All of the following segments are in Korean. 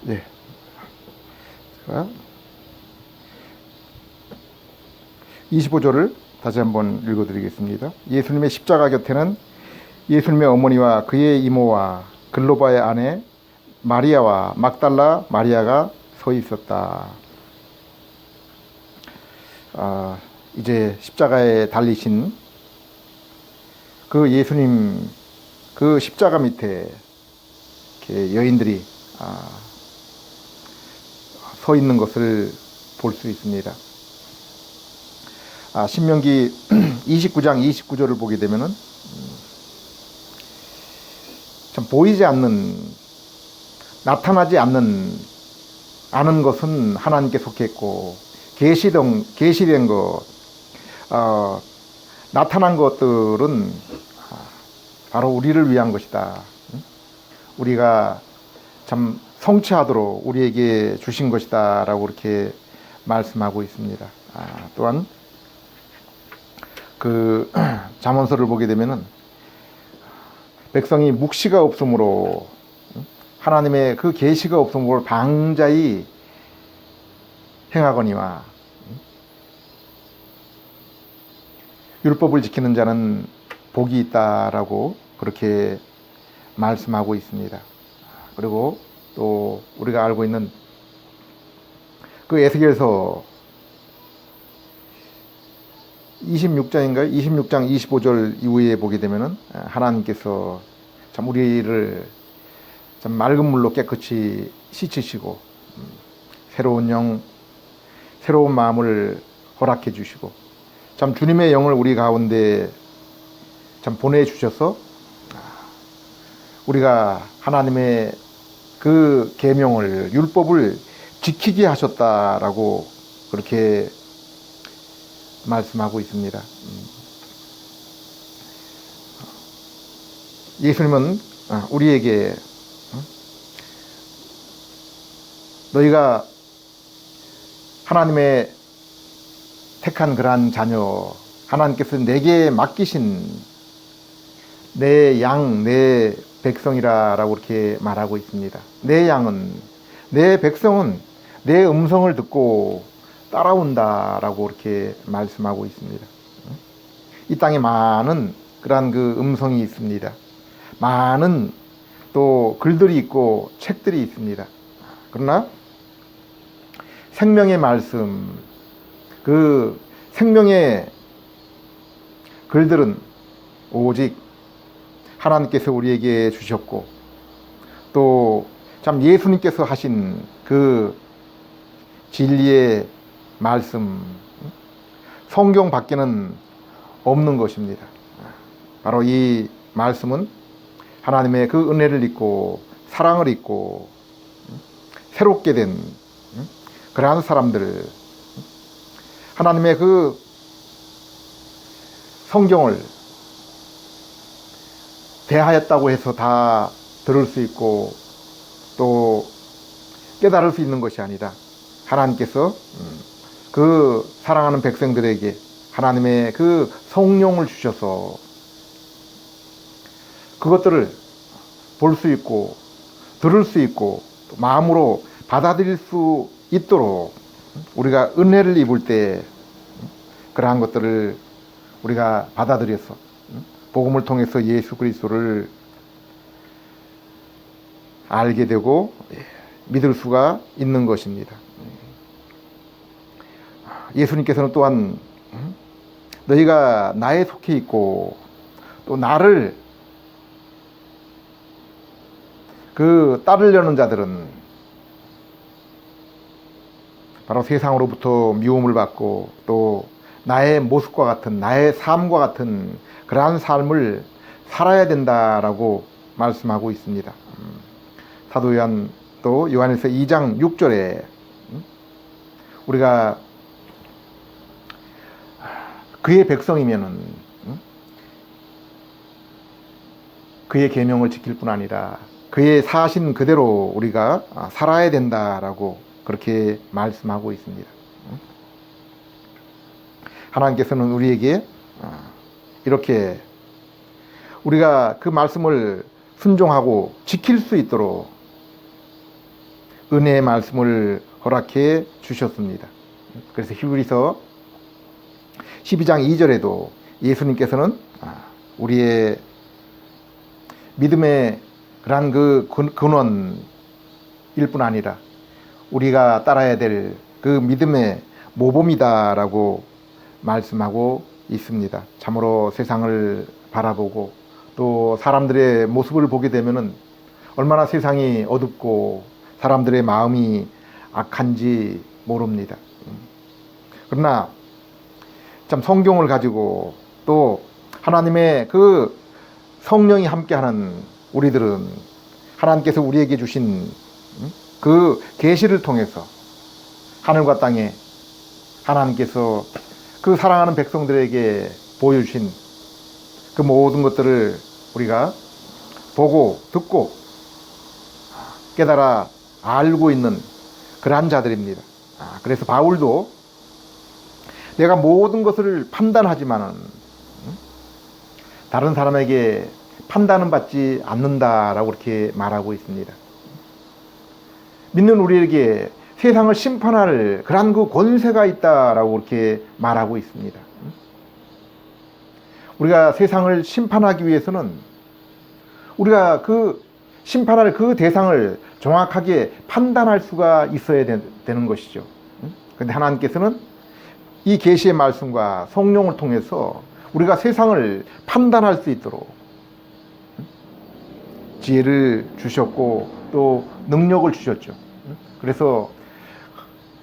예. 자, 25절을 다시 한번 읽어드리겠습니다. 예수님의 십자가 곁에는 예수님의 어머니와 그의 이모와 글로바의 아내 마리아와 막달라 마리아가 서 있었다. 이제 십자가에 달리신 그 예수님 그 십자가 밑에 이렇게 여인들이 서 있는 것을 볼 수 있습니다. 신명기 29장 29절을 보게 되면은 참 보이지 않는, 나타나지 않는 것은 하나님께 속했고 계시된 것, 나타난 것들은 바로 우리를 위한 것이다. 우리가 참 성취하도록 우리에게 주신 것이다 라고 이렇게 말씀하고 있습니다. 또한 그 잠언서를 보게 되면은 백성이 묵시가 없으므로, 하나님의 그 계시가 없으므로 방자히 행하거니와 율법을 지키는 자는 복이 있다라고 그렇게 말씀하고 있습니다. 그리고 또 우리가 알고 있는 그 에스겔서 26장인가요? 26장 25절 이후에 보게 되면은 하나님께서 참 우리를 참 맑은 물로 깨끗이 씻으시고 새로운 영, 새로운 마음을 허락해 주시고 참 주님의 영을 우리 가운데 참 보내주셔서 우리가 하나님의 그 계명을, 율법을 지키게 하셨다라고 그렇게 말씀하고 있습니다. 예수님은 우리에게 너희가 하나님의 택한 그러한 자녀, 하나님께서 내게 맡기신 내 양, 내 백성이라고 이렇게 말하고 있습니다. 내 양은, 내 백성은 내 음성을 듣고 따라온다라고 이렇게 말씀하고 있습니다. 이 땅에 많은 그러한 그 음성이 있습니다. 많은 또 글들이 있고 책들이 있습니다. 그러나 생명의 말씀, 그 생명의 글들은 오직 하나님께서 우리에게 주셨고 또 참 예수님께서 하신 그 진리의 말씀, 성경 밖에는 없는 것입니다. 바로 이 말씀은 하나님의 그 은혜를 입고 사랑을 입고 새롭게 된 그러한 사람들, 하나님의 그 성경을 대하였다고 해서 다 들을 수 있고 또 깨달을 수 있는 것이 아니라 하나님께서 그 사랑하는 백성들에게 하나님의 그 성령을 주셔서 그것들을 볼 수 있고 들을 수 있고 마음으로 받아들일 수 있도록 우리가 은혜를 입을 때 그러한 것들을 우리가 받아들여서 복음을 통해서 예수 그리스도를 알게 되고 믿을 수가 있는 것입니다. 예수님께서는 또한 너희가 나에 속해 있고 또 나를 그 따르려는 자들은 바로 세상으로부터 미움을 받고 또 나의 모습과 같은, 나의 삶과 같은 그러한 삶을 살아야 된다라고 말씀하고 있습니다. 사도 요한 또 요한일서 2장 6절에 우리가 그의 백성이면은 그의 계명을 지킬 뿐 아니라 그의 사신 그대로 우리가 살아야 된다라고 그렇게 말씀하고 있습니다. 하나님께서는 우리에게 이렇게 우리가 그 말씀을 순종하고 지킬 수 있도록 은혜의 말씀을 허락해 주셨습니다. 그래서 히브리서 12장 2절에도 예수님께서는 우리의 믿음의 그러한 그 근원일 뿐 아니라 우리가 따라야 될 그 믿음의 모범이다라고 말씀하고 있습니다. 참으로 세상을 바라보고 또 사람들의 모습을 보게 되면은 얼마나 세상이 어둡고 사람들의 마음이 악한지 모릅니다. 그러나 참 성경을 가지고 또 하나님의 그 성령이 함께하는 우리들은 하나님께서 우리에게 주신 그 계시를 통해서 하늘과 땅에 하나님께서 그 사랑하는 백성들에게 보여주신 그 모든 것들을 우리가 보고 듣고 깨달아 알고 있는 그러한 자들입니다. 그래서 바울도 내가 모든 것을 판단하지만은 다른 사람에게 판단은 받지 않는다라고 이렇게 말하고 있습니다. 믿는 우리에게 세상을 심판할 그러한 그 권세가 있다라고 이렇게 말하고 있습니다. 우리가 세상을 심판하기 위해서는 우리가 그 심판할 그 대상을 정확하게 판단할 수가 있어야 되는 것이죠. 그런데 하나님께서는 이 계시의 말씀과 성령을 통해서 우리가 세상을 판단할 수 있도록 지혜를 주셨고 또 능력을 주셨죠. 그래서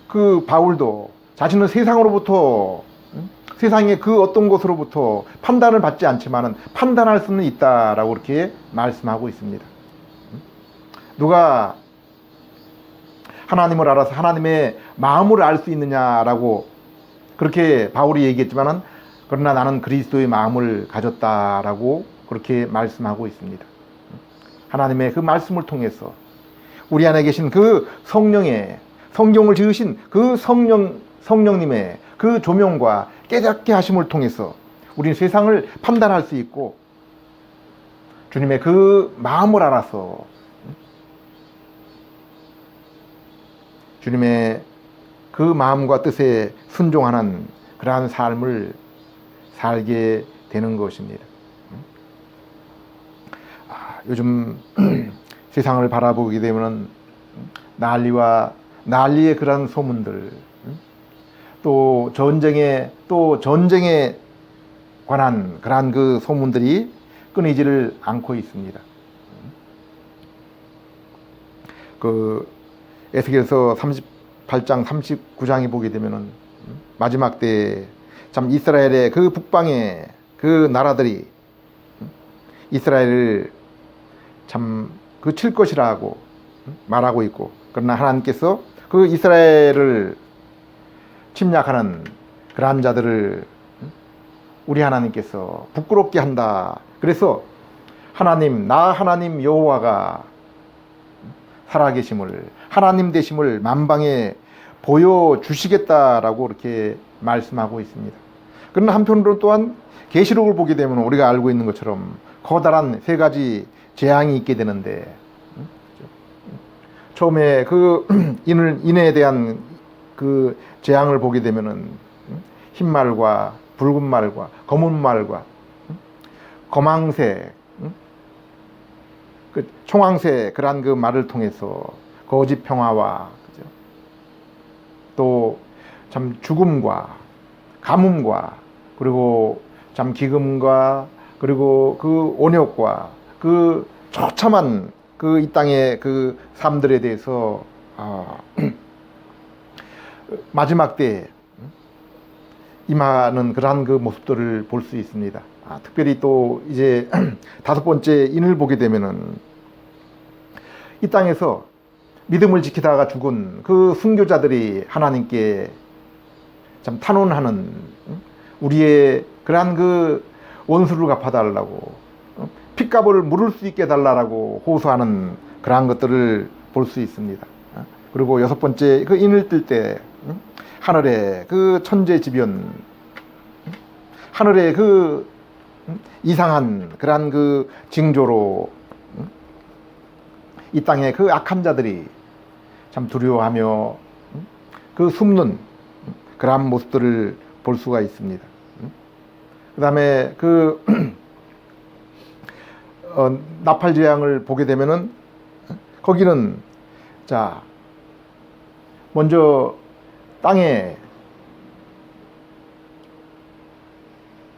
그 바울도 자신은 세상으로부터 세상의 그 어떤 것으로부터 판단을 받지 않지만은 판단할 수는 있다라고 이렇게 말씀하고 있습니다. 누가 하나님을 알아서 하나님의 마음을 알 수 있느냐라고 그렇게 바울이 얘기했지만은 그러나 나는 그리스도의 마음을 가졌다라고 그렇게 말씀하고 있습니다. 하나님의 그 말씀을 통해서 우리 안에 계신 그 성령의 성경을 지으신 그 성령님의 그 조명과 깨닫게 하심을 통해서 우리는 세상을 판단할 수 있고 주님의 그 마음을 알아서 주님의 그 마음과 뜻에 순종하는 그러한 삶을 살게 되는 것입니다. 요즘 세상을 바라보게 되면 난리의 그러한 소문들, 또 전쟁에 관한 그러한 그 소문들이 끊이지를 않고 있습니다. 그 에스겔서 38장 39장에 보게 되면은 마지막 때 참 이스라엘의 그 북방의 그 나라들이 이스라엘을 참 그 칠 것이라고 말하고 있고, 그러나 하나님께서 그 이스라엘을 침략하는 그러한 자들을 우리 하나님께서 부끄럽게 한다. 그래서 나 하나님 여호와가 살아계심을, 하나님 되심을 만방에 보여주시겠다라고 이렇게 말씀하고 있습니다. 그러나 한편으로 또한 계시록을 보게 되면 우리가 알고 있는 것처럼 커다란 세 가지 재앙이 있게 되는데, 처음에 그 인에 대한 그 재앙을 보게 되면은 흰 말과 붉은 말과 검은 말과 검황색, 그 청황색 그러한 그 말을 통해서 거짓 평화와 또 참 죽음과 가뭄과 그리고 참 기금과 그리고 그 온역과 그 처참한 그 이 땅의 그 삶들에 대해서 마지막 때에 임하는 그러한 그 모습들을 볼 수 있습니다. 특별히 또 이제 다섯 번째 인을 보게 되면은 이 땅에서 믿음을 지키다가 죽은 그 순교자들이 하나님께 참 탄원하는, 우리의 그러한 그 원수를 갚아달라고, 핏값을 물을 수 있게 해달라고 호소하는 그러한 것들을 볼 수 있습니다. 그리고 여섯 번째 그 인을 뜰 때 하늘의 그 천재지변, 하늘의 그 이상한 그러한 그 징조로 이 땅의 그 악한 자들이 참 두려워하며 그 숨는 그러한 모습들을 볼 수가 있습니다. 그 다음에 그 나팔 재앙을 보게 되면은 거기는 자 먼저 땅에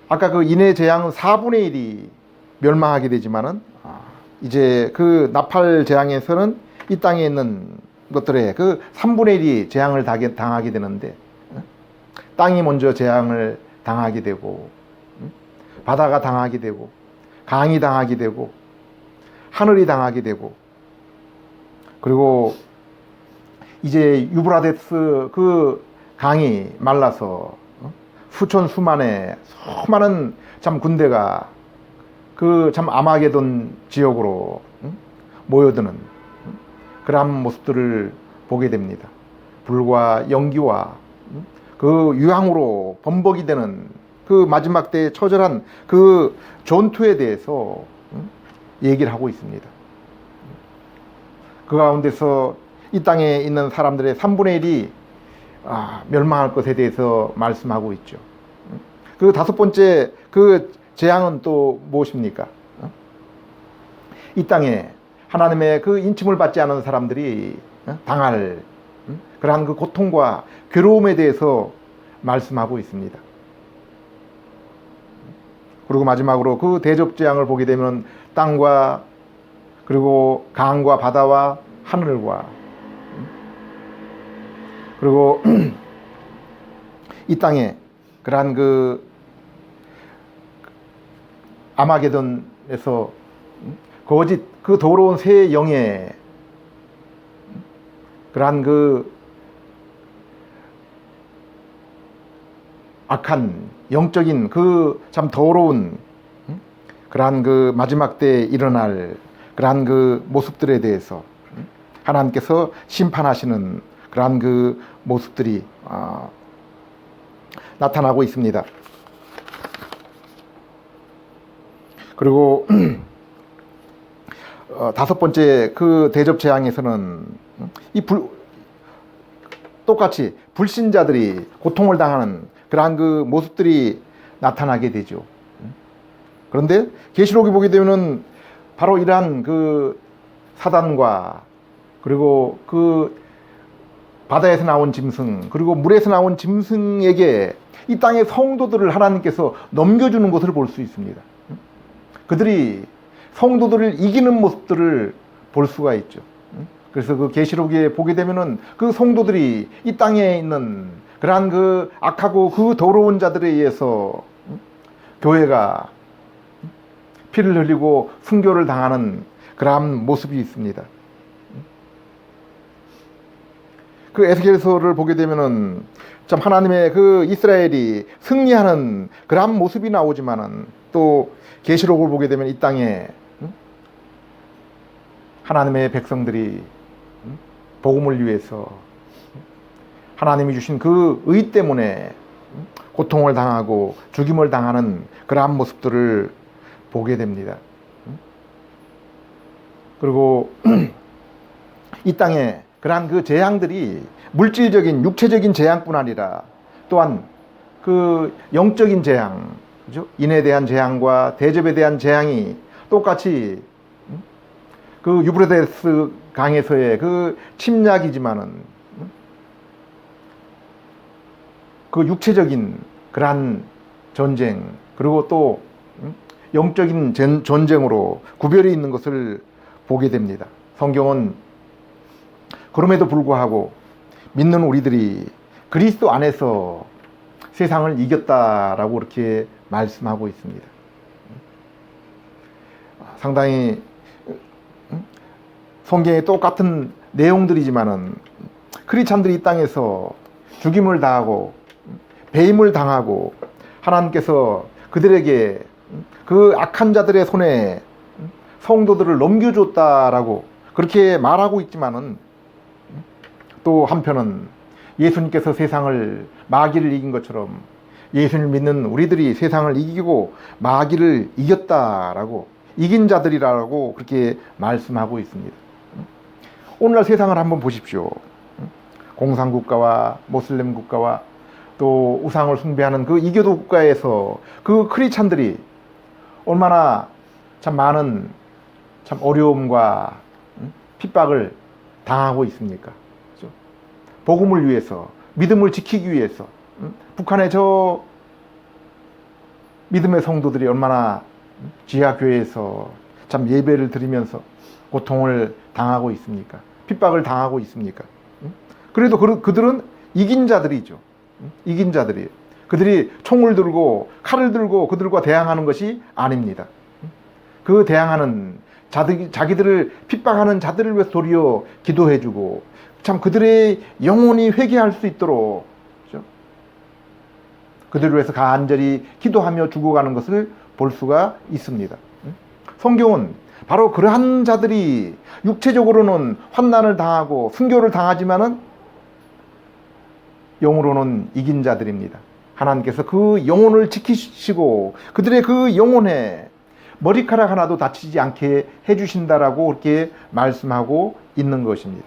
아까 그 인해 재앙은 4분의 1이 멸망하게 되지만은 이제 그 나팔 재앙에서는 이 땅에 있는 것들에 그 3분의 1이 재앙을 당하게 되는데 땅이 먼저 재앙을 당하게 되고 바다가 당하게 되고 강이 당하게 되고 하늘이 당하게 되고 그리고 이제 유브라데스 그 강이 말라서 수천 수만의 수많은 참 군대가 그 참 아마게돈 지역으로 모여드는 그러한 모습들을 보게 됩니다. 불과 연기와 그 유황으로 범벅이 되는 그 마지막 때의 처절한 그 전투에 대해서 얘기를 하고 있습니다. 그 가운데서 이 땅에 있는 사람들의 3분의 1이 멸망할 것에 대해서 말씀하고 있죠. 그 다섯 번째 그 재앙은 또 무엇입니까? 이 땅에 하나님의 그 인침을 받지 않은 사람들이 당할 그러한 그 고통과 괴로움에 대해서 말씀하고 있습니다. 그리고 마지막으로 그 대접재앙을 보게 되면 땅과 그리고 강과 바다와 하늘과 그리고 이 땅에 그러한 그 아마게돈에서 거짓 그 더러운 새 영의 그러한 그 악한 영적인 그 참 더러운 그러한 그 마지막 때에 일어날 그러한 그 모습들에 대해서 하나님께서 심판하시는 그러한 그 모습들이 나타나고 있습니다. 그리고 다섯 번째 그 대접 재앙에서는 똑같이 불신자들이 고통을 당하는 그러한 그 모습들이 나타나게 되죠. 그런데 계시록에 보게 되면은 바로 이러한 그 사단과 그리고 그 바다에서 나온 짐승 그리고 물에서 나온 짐승에게 이 땅의 성도들을 하나님께서 넘겨주는 것을 볼 수 있습니다. 그들이 성도들을 이기는 모습들을 볼 수가 있죠. 그래서 그 계시록에 보게 되면은 그 성도들이 이 땅에 있는 그러한 그 악하고 그 더러운 자들에 의해서 교회가 피를 흘리고 순교를 당하는 그러한 모습이 있습니다. 그 에스겔서를 보게 되면은 참 하나님의 그 이스라엘이 승리하는 그러한 모습이 나오지만은 또 계시록을 보게 되면 이 땅에 하나님의 백성들이 복음을 위해서 하나님이 주신 그 의 때문에 고통을 당하고 죽임을 당하는 그러한 모습들을 보게 됩니다. 그리고 이 땅에 그러한 그 재앙들이 물질적인 육체적인 재앙뿐 아니라 또한 그 영적인 재앙, 그죠? 인에 대한 재앙과 대접에 대한 재앙이 똑같이 그 유브라데스 강에서의 그 침략이지만은 그 육체적인 그러한 전쟁 그리고 또 영적인 전쟁으로 구별이 있는 것을 보게 됩니다. 성경은 그럼에도 불구하고 믿는 우리들이 그리스도 안에서 세상을 이겼다라고 그렇게 말씀하고 있습니다. 상당히 성경에 똑같은 내용들이지만은 크리스찬들이 이 땅에서 죽임을 당하고 배임을 당하고 하나님께서 그들에게 그 악한 자들의 손에 성도들을 넘겨줬다라고 그렇게 말하고 있지만은 또 한편은 예수님께서 세상을 마귀를 이긴 것처럼 예수님을 믿는 우리들이 세상을 이기고 마귀를 이겼다라고 이긴 자들이라고 그렇게 말씀하고 있습니다. 오늘날 세상을 한번 보십시오. 공산국가와 모슬렘 국가와 또 우상을 숭배하는 그 이교도 국가에서 그 크리스찬들이 얼마나 참 많은 참 어려움과 핍박을 당하고 있습니까? 그렇죠? 복음을 위해서, 믿음을 지키기 위해서 북한의 저 믿음의 성도들이 얼마나 지하교회에서 참 예배를 드리면서 고통을 당하고 있습니까? 핍박을 당하고 있습니까? 그래도 그들은 이긴 자들이죠. 이긴 자들이에요. 그들이 총을 들고 칼을 들고 그들과 대항하는 것이 아닙니다. 그 대항하는 자기들을 핍박하는 자들을 위해서 도리어 기도해주고 참 그들의 영혼이 회개할 수 있도록 그렇죠? 그들을 위해서 간절히 기도하며 죽어가는 것을 볼 수가 있습니다. 성경은 바로 그러한 자들이 육체적으로는 환난을 당하고 순교를 당하지만은 영으로는 이긴 자들입니다. 하나님께서 그 영혼을 지키시고 그들의 그 영혼에 머리카락 하나도 다치지 않게 해주신다라고 그렇게 말씀하고 있는 것입니다.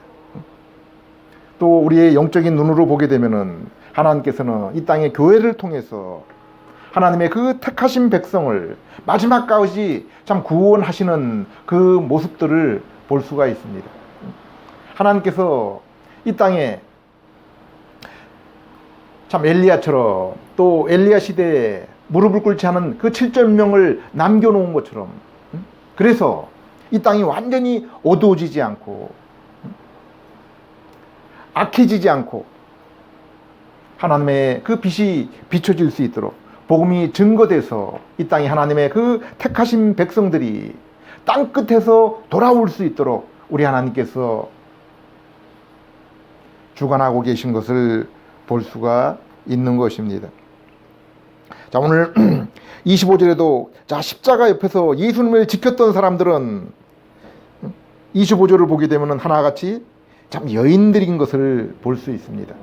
또 우리의 영적인 눈으로 보게 되면은 하나님께서는 이 땅의 교회를 통해서 하나님의 그 택하신 백성을 마지막까지 참 구원하시는 그 모습들을 볼 수가 있습니다. 하나님께서 이 땅에 참 엘리야처럼 또 엘리야 시대에 무릎을 꿇지 않은 그 7,000명을 남겨놓은 것처럼 그래서 이 땅이 완전히 어두워지지 않고 악해지지 않고 하나님의 그 빛이 비춰질 수 있도록 복음이 증거돼서 이 땅이 하나님의 그 택하신 백성들이 땅끝에서 돌아올 수 있도록 우리 하나님께서 주관하고 계신 것을 볼 수가 있는 것입니다. 자, 오늘 25절에도 자, 십자가 옆에서 예수님을 지켰던 사람들은 25절을 보게 되면 하나같이 참 여인들인 것을 볼 수 있습니다.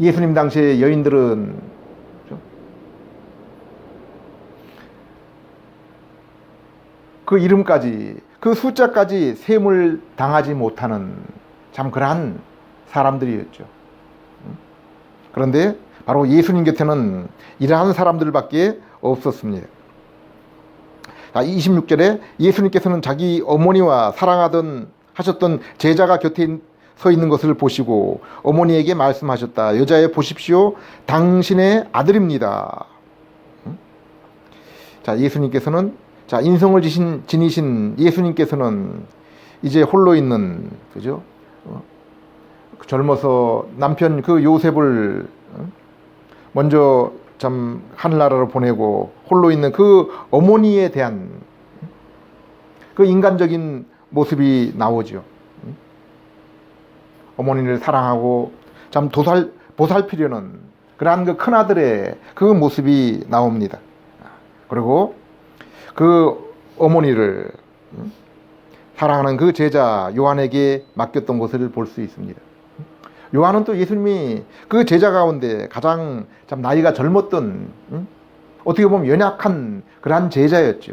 예수님 당시의 여인들은 그 이름까지 그 숫자까지 셈을 당하지 못하는 참 그러한 사람들이었죠. 그런데 바로 예수님 곁에는 이러한 사람들밖에 없었습니다. 26절에 예수님께서는 자기 어머니와 하셨던 제자가 곁에 서 있는 것을 보시고 어머니에게 말씀하셨다. 여자여 보십시오. 당신의 아들입니다. 자, 예수님께서는 인성을 지니신 예수님께서는 이제 홀로 있는 그죠? 젊어서 남편 그 요셉을 먼저 참 하늘나라로 보내고 홀로 있는 그 어머니에 대한 그 인간적인 모습이 나오죠. 어머니를 사랑하고 참 보살피려는 그러한 그 큰아들의 그 모습이 나옵니다. 그리고 그 어머니를 사랑하는 그 제자 요한에게 맡겼던 것을 볼 수 있습니다. 요한은 또 예수님이 그 제자 가운데 가장 참 나이가 젊었던 어떻게 보면 연약한 그러한 제자였죠.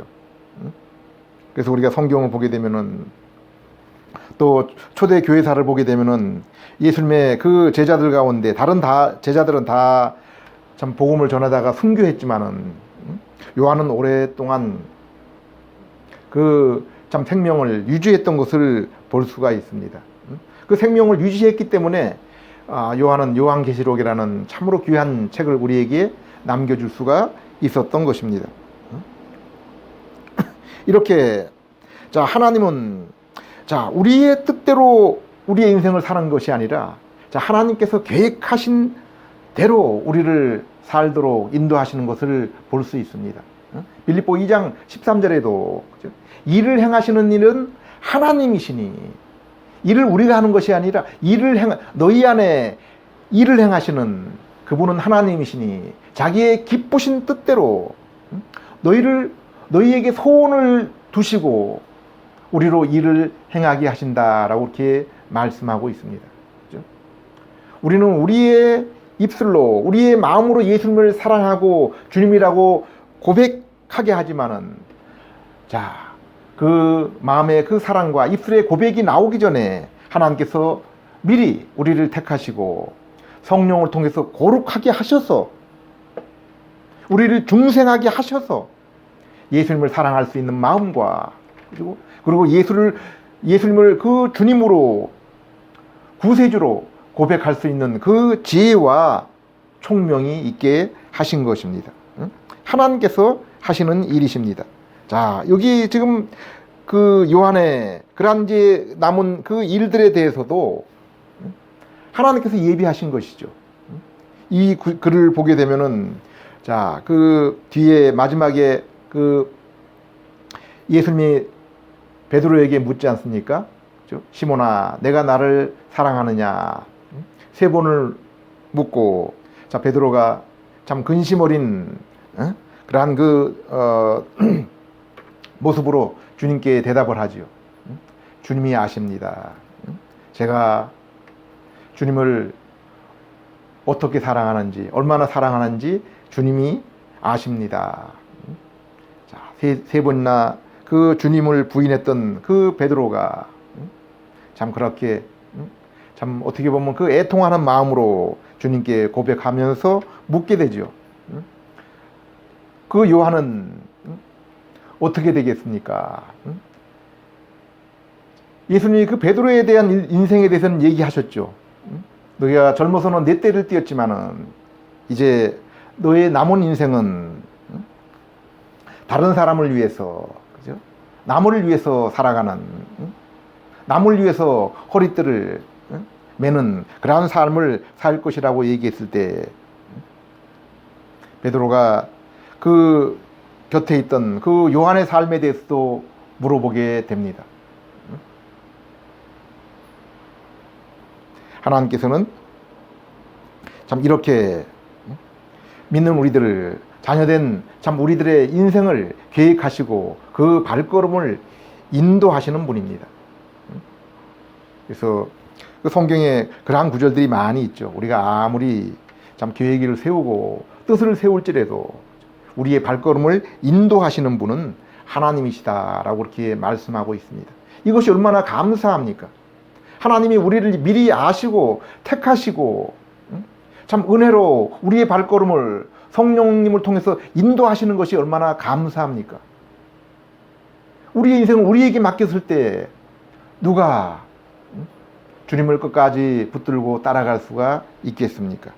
그래서 우리가 성경을 보게 되면은 또 초대 교회사를 보게 되면은 예수님의 그 제자들 가운데 다른 제자들은 다 참 복음을 전하다가 순교했지만은 요한은 오랫동안 그 참 생명을 유지했던 것을 볼 수가 있습니다. 그 생명을 유지했기 때문에 요한은 요한계시록이라는 참으로 귀한 책을 우리에게 남겨줄 수가 있었던 것입니다. 이렇게 하나님은 우리의 뜻대로 우리의 인생을 사는 것이 아니라 하나님께서 계획하신 대로 우리를 살도록 인도하시는 것을 볼 수 있습니다. 빌립보 2장 13절에도 일을 행하시는 일은 하나님이시니 일을 우리가 하는 것이 아니라 너희 안에 일을 행하시는 그분은 하나님이시니 자기의 기쁘신 뜻대로 너희에게 소원을 두시고 우리로 일을 행하게 하신다라고 이렇게 말씀하고 있습니다. 그렇죠? 우리는 우리의 입술로 우리의 마음으로 예수님을 사랑하고 주님이라고 고백하게 하지만은 그 마음의 그 사랑과 입술의 고백이 나오기 전에 하나님께서 미리 우리를 택하시고 성령을 통해서 거룩하게 하셔서 우리를 중생하게 하셔서 예수님을 사랑할 수 있는 마음과 그리고 예수님을 그 주님으로 구세주로 고백할 수 있는 그 지혜와 총명이 있게 하신 것입니다. 하나님께서 하시는 일이십니다. 자, 여기 지금 그 요한의 그런 이제 남은 그 일들에 대해서도 하나님께서 예비하신 것이죠. 이 글을 보게 되면은 자, 그 뒤에 마지막에 그 예수님이 베드로에게 묻지 않습니까? 그렇죠? 시몬아, 내가 나를 사랑하느냐? 세 번을 묻고, 자, 베드로가 참 근심 어린 그러한 모습으로 주님께 대답을 하지요. 주님이 아십니다. 제가 주님을 어떻게 사랑하는지, 얼마나 사랑하는지 주님이 아십니다. 자, 세 번이나 그 주님을 부인했던 그 베드로가 참 그렇게 참 어떻게 보면 그 애통하는 마음으로 주님께 고백하면서 묻게 되죠. 그 요한은 어떻게 되겠습니까? 예수님이 그 베드로에 대한 인생에 대해서는 얘기하셨죠. 너희가 젊어서는 내 때를 띄었지만은 이제 너의 남은 인생은 다른 사람을 위해서, 그죠? 남을 위해서 살아가는, 남을 위해서 허리띠를 매는 그러한 삶을 살 것이라고 얘기했을 때 베드로가 그 곁에 있던 그 요한의 삶에 대해서도 물어보게 됩니다. 하나님께서는 참 이렇게 믿는 우리들을, 자녀된 참 우리들의 인생을 계획하시고 그 발걸음을 인도하시는 분입니다. 그래서 그 성경에 그러한 구절들이 많이 있죠. 우리가 아무리 참 계획을 세우고 뜻을 세울지라도 우리의 발걸음을 인도하시는 분은 하나님이시다라고 그렇게 말씀하고 있습니다. 이것이 얼마나 감사합니까? 하나님이 우리를 미리 아시고 택하시고 참 은혜로 우리의 발걸음을 성령님을 통해서 인도하시는 것이 얼마나 감사합니까? 우리의 인생을 우리에게 맡겼을 때 누가 주님을 끝까지 붙들고 따라갈 수가 있겠습니까?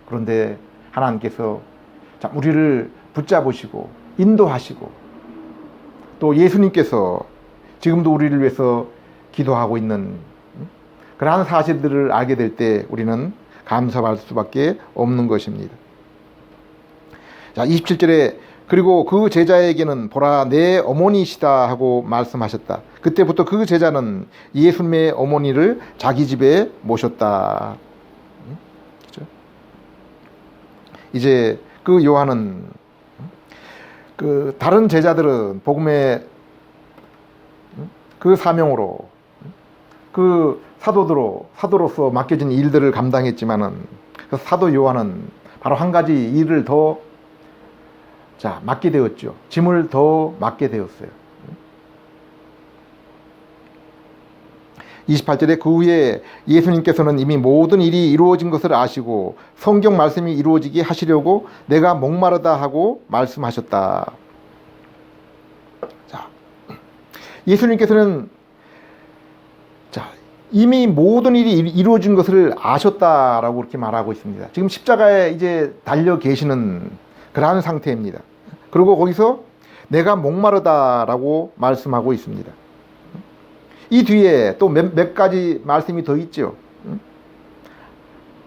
그런데 하나님께서 참 우리를 붙잡으시고 인도하시고 또 예수님께서 지금도 우리를 위해서 기도하고 있는 그러한 사실들을 알게 될 때 우리는 감사할 수밖에 없는 것입니다. 자, 27절에 그리고 그 제자에게는 보라 내 어머니시다 하고 말씀하셨다. 그때부터 그 제자는 예수님의 어머니를 자기 집에 모셨다. 그렇죠? 이제 그 요한은 그 다른 제자들은 복음의 그 사명으로 그 사도로서 맡겨진 일들을 감당했지만은 그 사도 요한은 바로 한 가지 일을 더 맡게 되었죠. 짐을 더 맡게 되었어요. 28절에 그 후에 예수님께서는 이미 모든 일이 이루어진 것을 아시고 성경 말씀이 이루어지게 하시려고 내가 목마르다 하고 말씀하셨다. 자, 예수님께서는 이미 모든 일이 이루어진 것을 아셨다라고 그렇게 말하고 있습니다. 지금 십자가에 이제 달려 계시는 그러한 상태입니다. 그리고 거기서 내가 목마르다라고 말씀하고 있습니다. 이 뒤에 또 몇 가지 말씀이 더 있죠.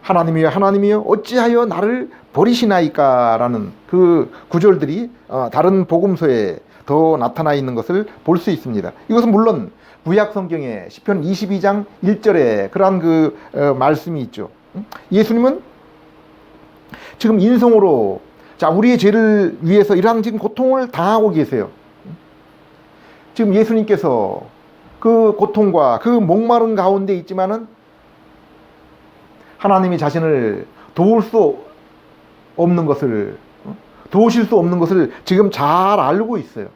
하나님이여 하나님이여 어찌하여 나를 버리시나이까 라는 그 구절들이 다른 복음서에 더 나타나 있는 것을 볼 수 있습니다. 이것은 물론 구약 성경에 시편 22장 1절에 그러한 그 말씀이 있죠. 예수님은 지금 인성으로 우리의 죄를 위해서 이러한 지금 고통을 당하고 계세요. 지금 예수님께서 그 고통과 그 목마른 가운데 있지만은 하나님이 자신을 도울 수 없는 것을, 도우실 수 없는 것을 지금 잘 알고 있어요.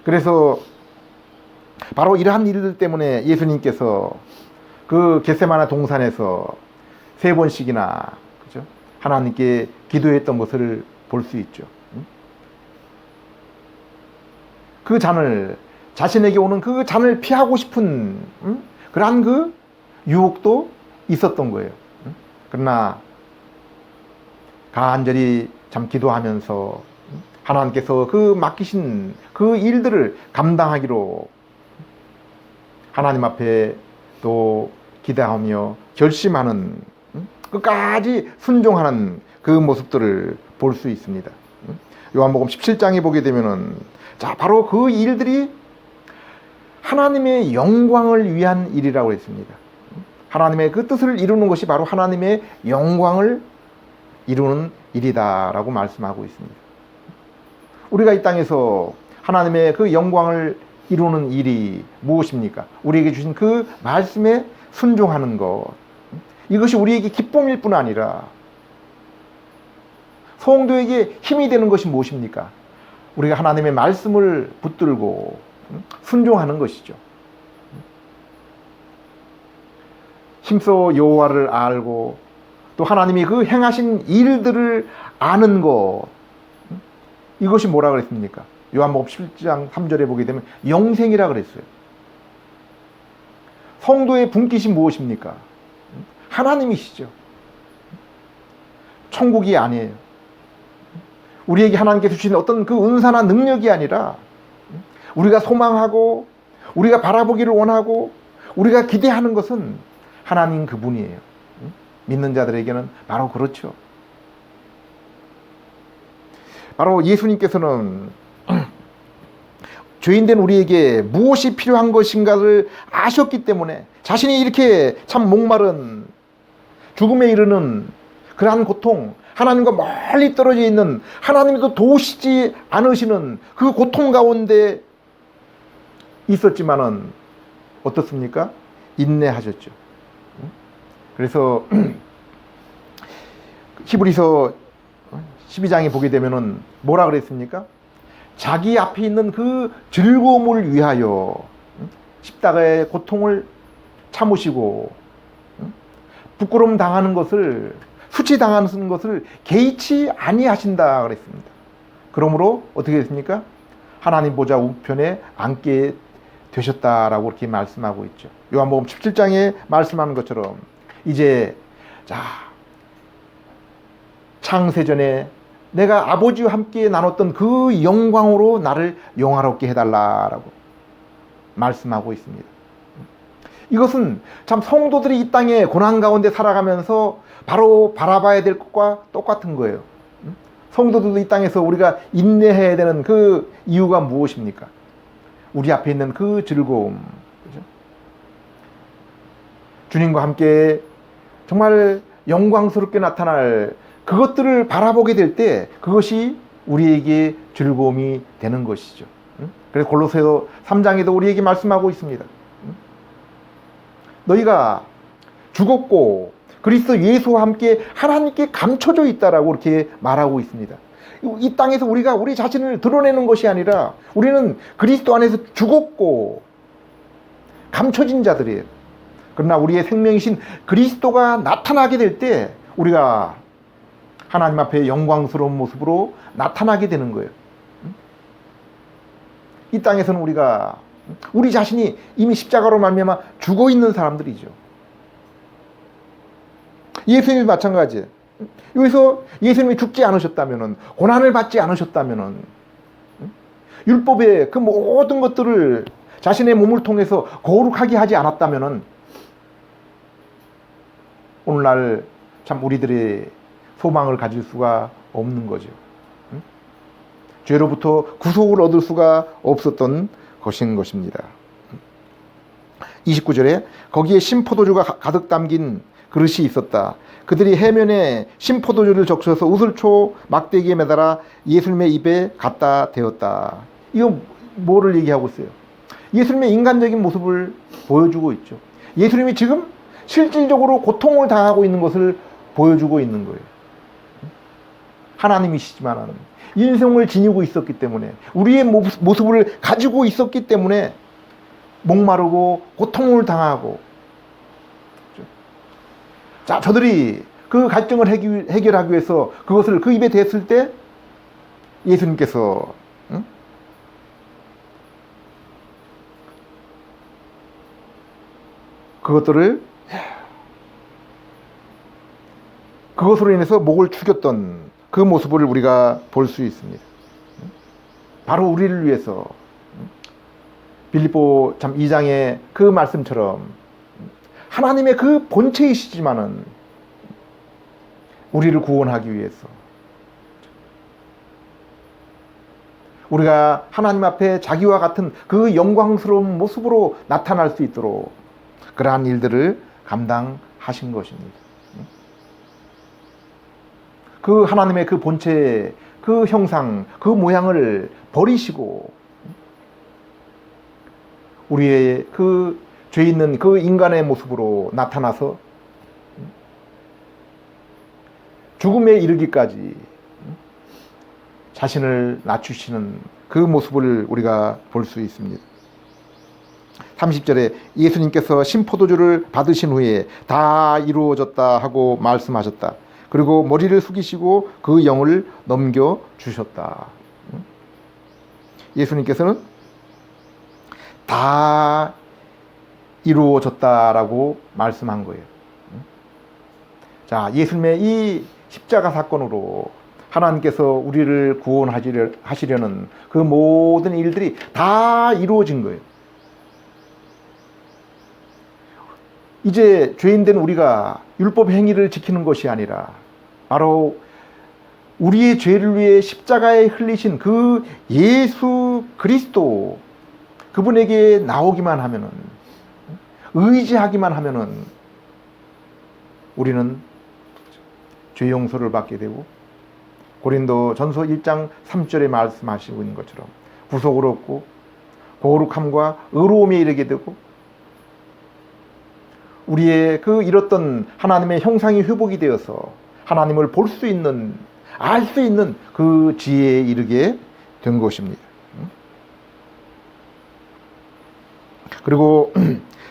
그래서 바로 이러한 일들 때문에 예수님께서 그 겟세마네 동산에서 3번씩이나 그죠? 하나님께 기도했던 것을 볼 수 있죠. 그 잔을, 자신에게 오는 그 잔을 피하고 싶은 그러한 그 유혹도 있었던 거예요. 그러나 간절히 참 기도하면서 하나님께서 그 맡기신 그 일들을 감당하기로 하나님 앞에 또 기대하며 결심하는, 끝까지 순종하는 그 모습들을 볼 수 있습니다. 요한복음 17장에 보게 되면은, 자, 바로 그 일들이 하나님의 영광을 위한 일이라고 했습니다. 하나님의 그 뜻을 이루는 것이 바로 하나님의 영광을 이루는 일이다라고 말씀하고 있습니다. 우리가 이 땅에서 하나님의 그 영광을 이루는 일이 무엇입니까? 우리에게 주신 그 말씀에 순종하는 것. 이것이 우리에게 기쁨일 뿐 아니라 성도에게 힘이 되는 것이 무엇입니까? 우리가 하나님의 말씀을 붙들고 순종하는 것이죠. 힘써 여호와를 알고 또 하나님이 그 행하신 일들을 아는 것, 이것이 뭐라 그랬습니까? 요한복음 17장 3절에 보게 되면 영생이라 그랬어요. 성도의 분깃이 무엇입니까? 하나님이시죠. 천국이 아니에요. 우리에게 하나님께서 주신 어떤 그 은사나 능력이 아니라 우리가 소망하고 우리가 바라보기를 원하고 우리가 기대하는 것은 하나님 그분이에요. 믿는 자들에게는 바로 그렇죠. 바로 예수님께서는 죄인된 우리에게 무엇이 필요한 것인가를 아셨기 때문에 자신이 이렇게 참 목마른 죽음에 이르는 그러한 고통, 하나님과 멀리 떨어져 있는, 하나님도 도우시지 않으시는 그 고통 가운데 있었지만은 어떻습니까? 인내하셨죠. 그래서 히브리서 12장에 보게 되면은 뭐라 그랬습니까? 자기 앞에 있는 그 즐거움을 위하여 십자가의 고통을 참으시고 부끄러움 당하는 것을, 수치당하는 것을 개의치 아니하신다 그랬습니다. 그러므로 어떻게 됐습니까? 하나님 보좌 우편에 앉게 되셨다라고 이렇게 말씀하고 있죠. 요한복음 17장에 말씀하는 것처럼 이제 자, 창세전에 내가 아버지와 함께 나눴던 그 영광으로 나를 영화롭게 해달라라고 말씀하고 있습니다. 이것은 참 성도들이 이 땅에 고난 가운데 살아가면서 바로 바라봐야 될 것과 똑같은 거예요. 성도들도 이 땅에서 우리가 인내해야 되는 그 이유가 무엇입니까? 우리 앞에 있는 그 즐거움, 그죠? 주님과 함께 정말 영광스럽게 나타날 그것들을 바라보게 될 때 그것이 우리에게 즐거움이 되는 것이죠. 그래서 골로새서 3장에도 우리에게 말씀하고 있습니다. 너희가 죽었고 그리스도 예수와 함께 하나님께 감춰져 있다라고 이렇게 말하고 있습니다. 이 땅에서 우리가 우리 자신을 드러내는 것이 아니라 우리는 그리스도 안에서 죽었고 감춰진 자들이에요. 그러나 우리의 생명이신 그리스도가 나타나게 될 때 우리가 하나님 앞에 영광스러운 모습으로 나타나게 되는 거예요. 이 땅에서는 우리가 우리 자신이 이미 십자가로 말미암아 죽어 있는 사람들이죠. 예수님이 마찬가지예요. 여기서 예수님이 죽지 않으셨다면은, 고난을 받지 않으셨다면은, 율법의 그 모든 것들을 자신의 몸을 통해서 거룩하게 하지 않았다면은 오늘날 참 우리들의 소망을 가질 수가 없는 거죠. 죄로부터 구속을 얻을 수가 없었던 것인 것입니다. 29절에 거기에 신포도주가 가득 담긴 그릇이 있었다. 그들이 해면에 신포도주를 적셔서 우슬초 막대기에 매달아 예수님의 입에 갖다 대었다. 이거 뭐를 얘기하고 있어요? 예수님의 인간적인 모습을 보여주고 있죠. 예수님이 지금 실질적으로 고통을 당하고 있는 것을 보여주고 있는 거예요. 하나님이시지만 인성을 지니고 있었기 때문에, 우리의 모습을 가지고 있었기 때문에 목마르고 고통을 당하고, 자, 저들이 그 갈증을 해결하기 위해서 그것을 그 입에 댔을 때 예수님께서 그것으로 인해서 목을 축였던 그 모습을 우리가 볼 수 있습니다. 바로 우리를 위해서 빌립보 참 2장의 그 말씀처럼 하나님의 그 본체이시지만은 우리를 구원하기 위해서 우리가 하나님 앞에 자기와 같은 그 영광스러운 모습으로 나타날 수 있도록 그러한 일들을 감당하신 것입니다. 그 하나님의 그 본체, 그 형상, 그 모양을 버리시고 우리의 그 죄 있는 그 인간의 모습으로 나타나서 죽음에 이르기까지 자신을 낮추시는 그 모습을 우리가 볼 수 있습니다. 30절에 예수님께서 신포도주를 받으신 후에 다 이루어졌다 하고 말씀하셨다. 그리고 머리를 숙이시고 그 영을 넘겨주셨다. 예수님께서는 다 이루어졌다라고 말씀한 거예요. 자, 예수님의 이 십자가 사건으로 하나님께서 우리를 구원하시려는 그 모든 일들이 다 이루어진 거예요. 이제 죄인된 우리가 율법 행위를 지키는 것이 아니라 바로 우리의 죄를 위해 십자가에 흘리신 그 예수 그리스도, 그분에게 나오기만 하면은, 의지하기만 하면은 우리는 죄 용서를 받게 되고, 고린도 전서 1장 3절에 말씀하시고 있는 것처럼 구속을 얻고 거룩함과 의로움에 이르게 되고, 우리의 그 잃었던 하나님의 형상이 회복이 되어서 하나님을 볼 수 있는, 알 수 있는 그 지혜에 이르게 된 것입니다. 그리고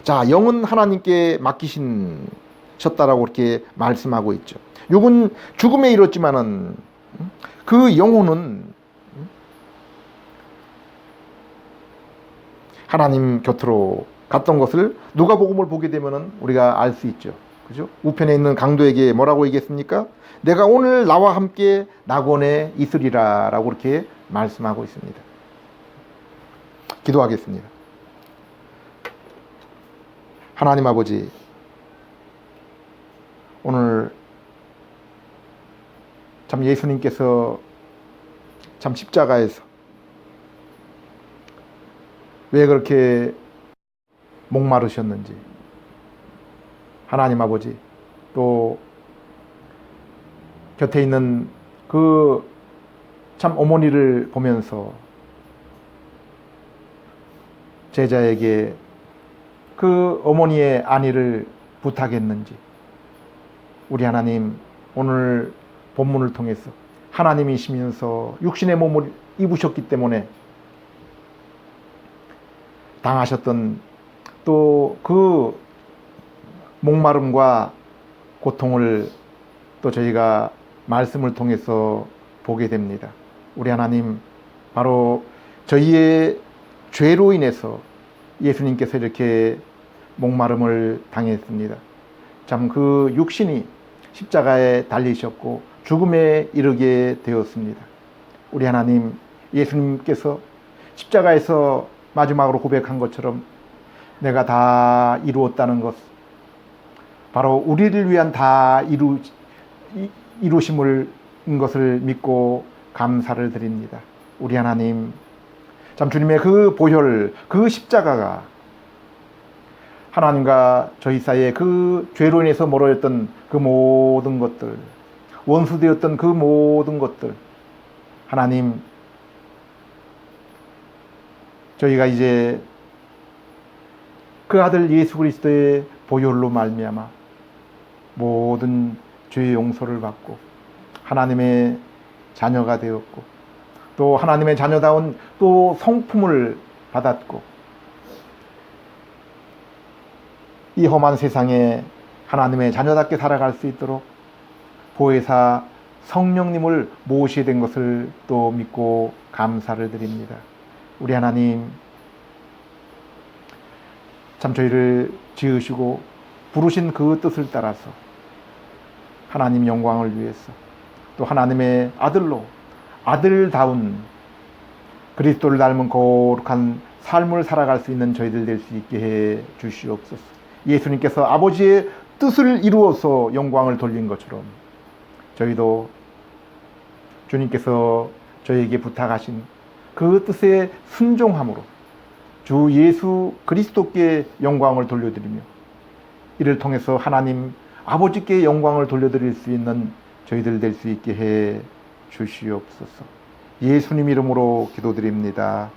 자, 영은 하나님께 맡기셨다라고 이렇게 말씀하고 있죠. 육은 죽음에 이뤘지만은 그 영혼은 하나님 곁으로 갔던 것을 누가복음을 보게 되면은 우리가 알 수 있죠. 그죠? 우편에 있는 강도에게 뭐라고 얘기했습니까? 내가 오늘 나와 함께 낙원에 있으리라라고 이렇게 말씀하고 있습니다. 기도하겠습니다. 하나님 아버지, 오늘 참 예수님께서 참 십자가에서 왜 그렇게 목마르셨는지, 하나님 아버지, 또 곁에 있는 그 참 어머니를 보면서 제자에게 그 어머니의 안위를 부탁했는지, 우리 하나님 오늘 본문을 통해서 하나님이시면서 육신의 몸을 입으셨기 때문에 당하셨던 또 그 목마름과 고통을 또 저희가 말씀을 통해서 보게 됩니다. 우리 하나님, 바로 저희의 죄로 인해서 예수님께서 이렇게 목마름을 당했습니다. 참 그 육신이 십자가에 달리셨고 죽음에 이르게 되었습니다. 우리 하나님, 예수님께서 십자가에서 마지막으로 고백한 것처럼 내가 다 이루었다는 것, 바로 우리를 위한 다 이루심을 것을 믿고 감사를 드립니다. 우리 하나님, 참 주님의 그 보혈, 그 십자가가 하나님과 저희 사이에 그 죄로 인해서 멀어졌던 그 모든 것들, 원수되었던 그 모든 것들, 하나님, 저희가 이제 그 아들 예수 그리스도의 보혈로 말미암아 모든 죄의 용서를 받고 하나님의 자녀가 되었고, 또 하나님의 자녀다운 또 성품을 받았고, 이 험한 세상에 하나님의 자녀답게 살아갈 수 있도록 보혜사 성령님을 모시게 된 것을 또 믿고 감사를 드립니다. 우리 하나님, 참 저희를 지으시고 부르신 그 뜻을 따라서 하나님 영광을 위해서 또 하나님의 아들로 아들다운 그리스도를 닮은 거룩한 삶을 살아갈 수 있는 저희들 될 수 있게 해 주시옵소서. 예수님께서 아버지의 뜻을 이루어서 영광을 돌린 것처럼 저희도 주님께서 저희에게 부탁하신 그 뜻에 순종함으로 주 예수 그리스도께 영광을 돌려드리며 이를 통해서 하나님 아버지께 영광을 돌려드릴 수 있는 저희들 될 수 있게 해 주시옵소서. 예수님 이름으로 기도드립니다.